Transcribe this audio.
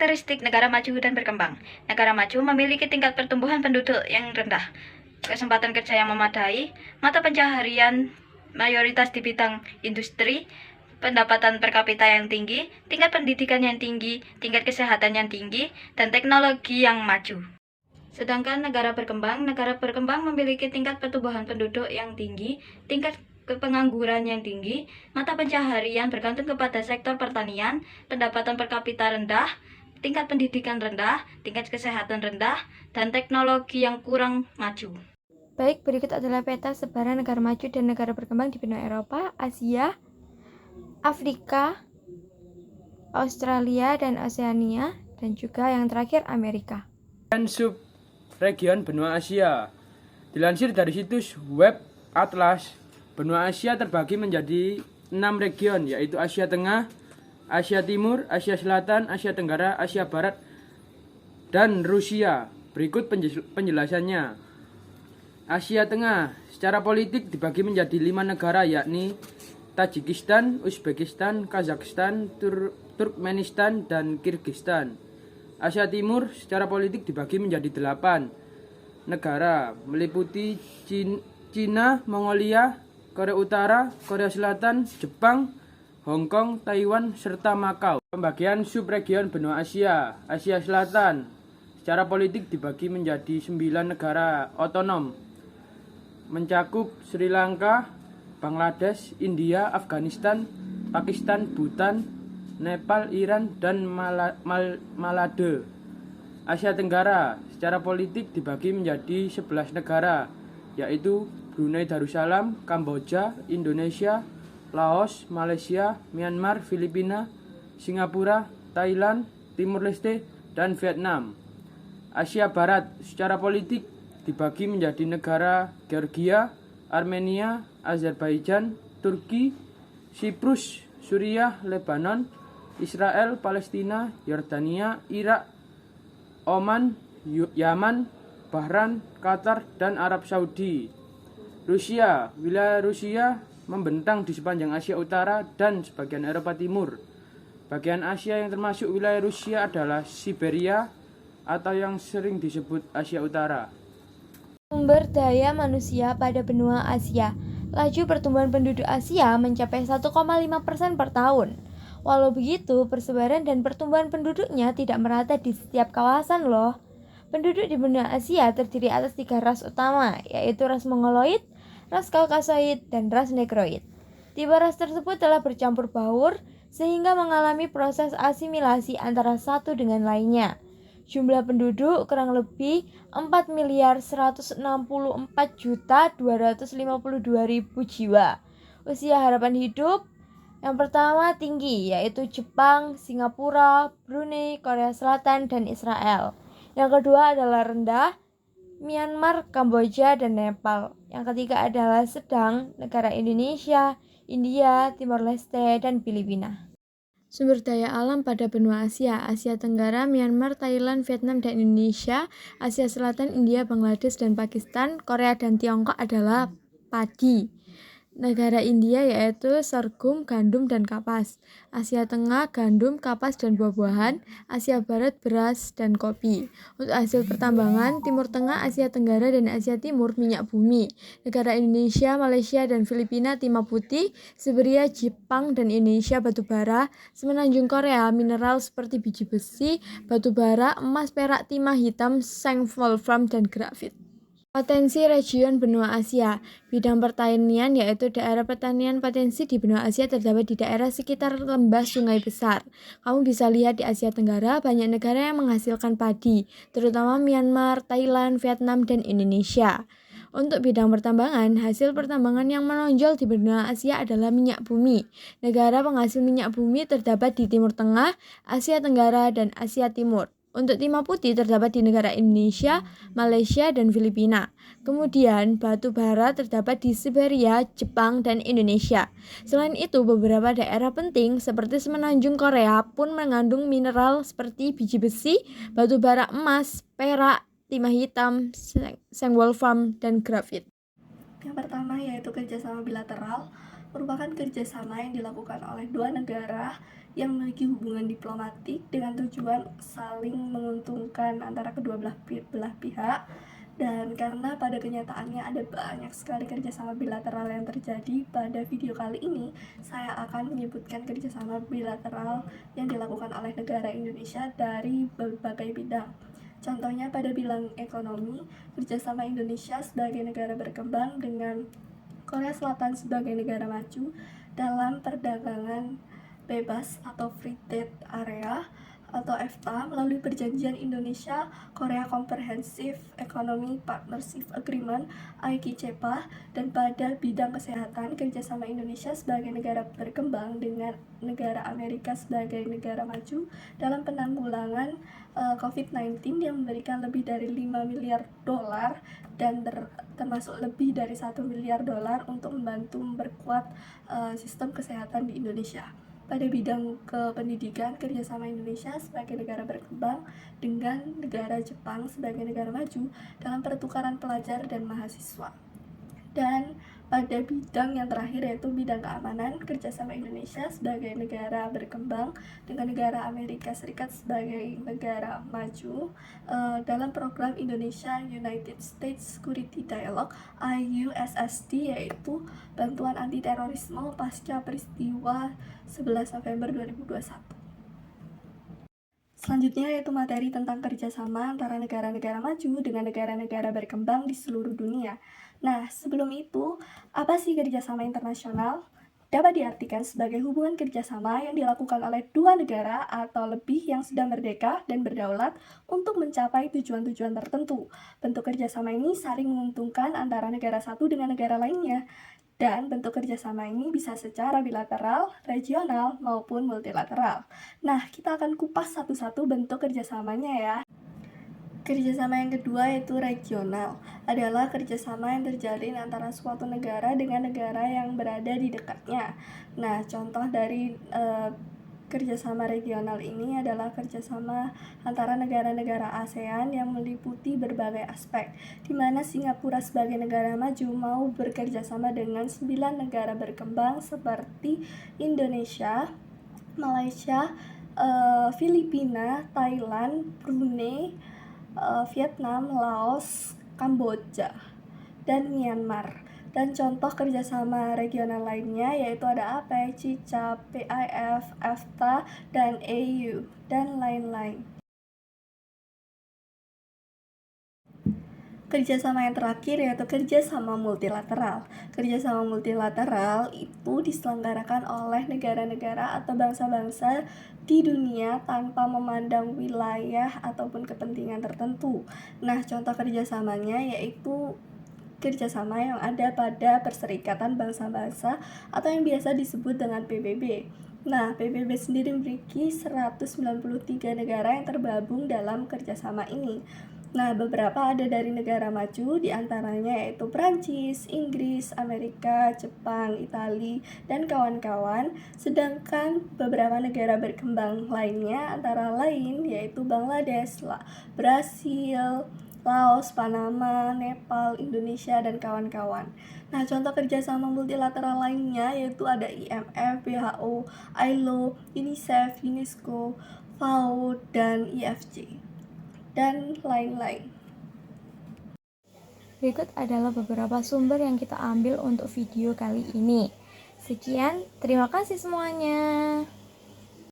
Karakteristik negara maju dan berkembang. Negara maju memiliki tingkat pertumbuhan penduduk yang rendah, kesempatan kerja yang memadai, mata pencaharian mayoritas di bidang industri, pendapatan per kapita yang tinggi, tingkat pendidikan yang tinggi, tingkat kesehatan yang tinggi, dan teknologi yang maju. Sedangkan negara berkembang memiliki tingkat pertumbuhan penduduk yang tinggi, tingkat pengangguran yang tinggi, mata pencaharian bergantung kepada sektor pertanian, pendapatan per kapita rendah, tingkat pendidikan rendah, tingkat kesehatan rendah, dan teknologi yang kurang maju. Baik, berikut adalah peta sebaran negara maju dan negara berkembang di benua Eropa, Asia, Afrika, Australia, dan Oseania, dan juga yang terakhir Amerika. Dan subregion benua Asia. Dilansir dari situs web Atlas, benua Asia terbagi menjadi 6 region, yaitu Asia Tengah, Asia Timur, Asia Selatan, Asia Tenggara, Asia Barat, dan Rusia. Berikut penjelasannya. Asia Tengah secara politik dibagi menjadi 5 negara, yakni Tajikistan, Uzbekistan, Kazakhstan, Turkmenistan, dan Kirgistan. Asia Timur secara politik dibagi menjadi 8 negara, meliputi Cina, Mongolia, Korea Utara, Korea Selatan, Jepang, Hong Kong, Taiwan, serta Makau. Pembagian subregion benua Asia. Asia Selatan secara politik dibagi menjadi 9 negara otonom, mencakup Sri Lanka, Bangladesh, India, Afghanistan, Pakistan, Bhutan, Nepal, Iran, dan Malade. Asia Tenggara secara politik dibagi menjadi 11 negara, yaitu Brunei Darussalam, Kamboja, Indonesia, Laos, Malaysia, Myanmar, Filipina, Singapura, Thailand, Timur Leste, dan Vietnam. Asia Barat secara politik dibagi menjadi negara Georgia, Armenia, Azerbaijan, Turki, Siprus, Suriah, Lebanon, Israel, Palestina, Yordania, Irak, Oman, Yaman, Bahrain, Qatar, dan Arab Saudi. Rusia, wilayah Rusia membentang di sepanjang Asia Utara dan sebagian Eropa Timur. Bagian Asia yang termasuk wilayah Rusia adalah Siberia atau yang sering disebut Asia Utara. Sumber daya manusia pada benua Asia. Laju pertumbuhan penduduk Asia mencapai 1,5% per tahun. Walau begitu, persebaran dan pertumbuhan penduduknya tidak merata di setiap kawasan loh. Penduduk di benua Asia terdiri atas 3 ras utama, yaitu ras Mongoloid, ras Kaukasoid, dan ras Negroid. 3 ras tersebut telah bercampur baur sehingga mengalami proses asimilasi antara satu dengan lainnya. Jumlah penduduk kurang lebih 4.164.252.000 jiwa. Usia harapan hidup yang pertama tinggi, yaitu Jepang, Singapura, Brunei, Korea Selatan, dan Israel. Yang kedua adalah rendah, Myanmar, Kamboja, dan Nepal. Yang ketiga adalah sedang, negara Indonesia, India, Timor Leste, dan Filipina. Sumber daya alam pada benua Asia, Asia Tenggara, Myanmar, Thailand, Vietnam, dan Indonesia. Asia Selatan, India, Bangladesh, dan Pakistan. Korea dan Tiongkok adalah padi. Negara India yaitu sorghum, gandum, dan kapas. Asia Tengah, gandum, kapas, dan buah-buahan. Asia Barat, beras, dan kopi. Untuk hasil pertambangan, Timur Tengah, Asia Tenggara, dan Asia Timur, minyak bumi. Negara Indonesia, Malaysia, dan Filipina, timah putih. Siberia, Jepang, dan Indonesia, batu bara. Semenanjung Korea, mineral seperti biji besi, batu bara, emas, perak, timah hitam, seng, wolfram, dan grafit. Potensi region benua Asia. Bidang pertanian yaitu daerah pertanian potensi di benua Asia terdapat di daerah sekitar lembah sungai besar. Kamu bisa lihat di Asia Tenggara banyak negara yang menghasilkan padi, terutama Myanmar, Thailand, Vietnam, dan Indonesia. Untuk bidang pertambangan, hasil pertambangan yang menonjol di benua Asia adalah minyak bumi. Negara penghasil minyak bumi terdapat di Timur Tengah, Asia Tenggara, dan Asia Timur. Untuk timah putih terdapat di negara Indonesia, Malaysia, dan Filipina. Kemudian, batu bara terdapat di Siberia, Jepang, dan Indonesia. Selain itu, beberapa daerah penting seperti semenanjung Korea pun mengandung mineral seperti biji besi, batu bara emas, perak, timah hitam, seng wolfram, dan grafit. Yang pertama yaitu kerjasama bilateral, merupakan kerjasama yang dilakukan oleh 2 negara yang memiliki hubungan diplomatik dengan tujuan saling menguntungkan antara kedua belah pihak. Dan karena pada kenyataannya ada banyak sekali kerjasama bilateral yang terjadi, pada video kali ini saya akan menyebutkan kerjasama bilateral yang dilakukan oleh negara Indonesia dari berbagai bidang. Contohnya pada bidang ekonomi, kerjasama Indonesia sebagai negara berkembang dengan Korea Selatan sebagai negara maju dalam perdagangan bebas atau free trade area atau EFTA melalui perjanjian Indonesia-Korea Comprehensive Economic Partnership Agreement (ICEPA), dan pada bidang kesehatan kerjasama Indonesia sebagai negara berkembang dengan negara Amerika sebagai negara maju dalam penanggulangan COVID-19 yang memberikan lebih dari 5 miliar dolar dan termasuk lebih dari 1 miliar dolar untuk membantu memperkuat sistem kesehatan di Indonesia. Pada bidang kependidikan, kerjasama Indonesia sebagai negara berkembang dengan negara Jepang sebagai negara maju dalam pertukaran pelajar dan mahasiswa. Dan pada bidang yang terakhir yaitu bidang keamanan, kerjasama Indonesia sebagai negara berkembang dengan negara Amerika Serikat sebagai negara maju dalam program Indonesia United States Security Dialogue (IUSSD), yaitu bantuan anti terorisme pasca peristiwa 11 November 2021. Selanjutnya yaitu materi tentang kerjasama antara negara-negara maju dengan negara-negara berkembang di seluruh dunia. Nah, sebelum itu, apa sih kerjasama internasional? Dapat diartikan sebagai hubungan kerjasama yang dilakukan oleh dua negara atau lebih yang sudah merdeka dan berdaulat untuk mencapai tujuan-tujuan tertentu. Bentuk kerjasama ini saling menguntungkan antara negara satu dengan negara lainnya. Dan bentuk kerjasama ini bisa secara bilateral, regional, maupun multilateral. Nah, kita akan kupas satu-satu bentuk kerjasamanya ya. Kerjasama yang kedua yaitu regional, adalah kerjasama yang terjalin antara suatu negara dengan negara yang berada di dekatnya. Nah, contoh dari kerjasama regional ini adalah kerjasama antara negara-negara ASEAN yang meliputi berbagai aspek, di mana Singapura sebagai negara maju mau bekerjasama dengan 9 negara berkembang seperti Indonesia, Malaysia, Filipina, Thailand, Brunei, Vietnam, Laos, Kamboja, dan Myanmar. Dan contoh kerjasama regional lainnya yaitu ada APEC, CICA, PIF, EFTA, dan AU, dan lain-lain. Kerjasama yang terakhir yaitu kerjasama multilateral. Kerjasama multilateral itu diselenggarakan oleh negara-negara atau bangsa-bangsa di dunia tanpa memandang wilayah ataupun kepentingan tertentu. Nah, contoh kerjasamanya yaitu kerjasama yang ada pada Perserikatan Bangsa-Bangsa atau yang biasa disebut dengan PBB. Nah, PBB sendiri memiliki 193 negara yang tergabung dalam kerjasama ini. Nah, beberapa ada dari negara maju, diantaranya yaitu Prancis, Inggris, Amerika, Jepang, Italia, dan kawan-kawan. Sedangkan beberapa negara berkembang lainnya antara lain yaitu Bangladesh, Brasil, Laos, Panama, Nepal, Indonesia, dan kawan-kawan. Nah, contoh kerjasama multilateral lainnya yaitu ada IMF, WHO, ILO, UNICEF, UNESCO, FAO, dan IFC, dan lain-lain. Berikut adalah beberapa sumber yang kita ambil untuk video kali ini. Sekian, terima kasih semuanya.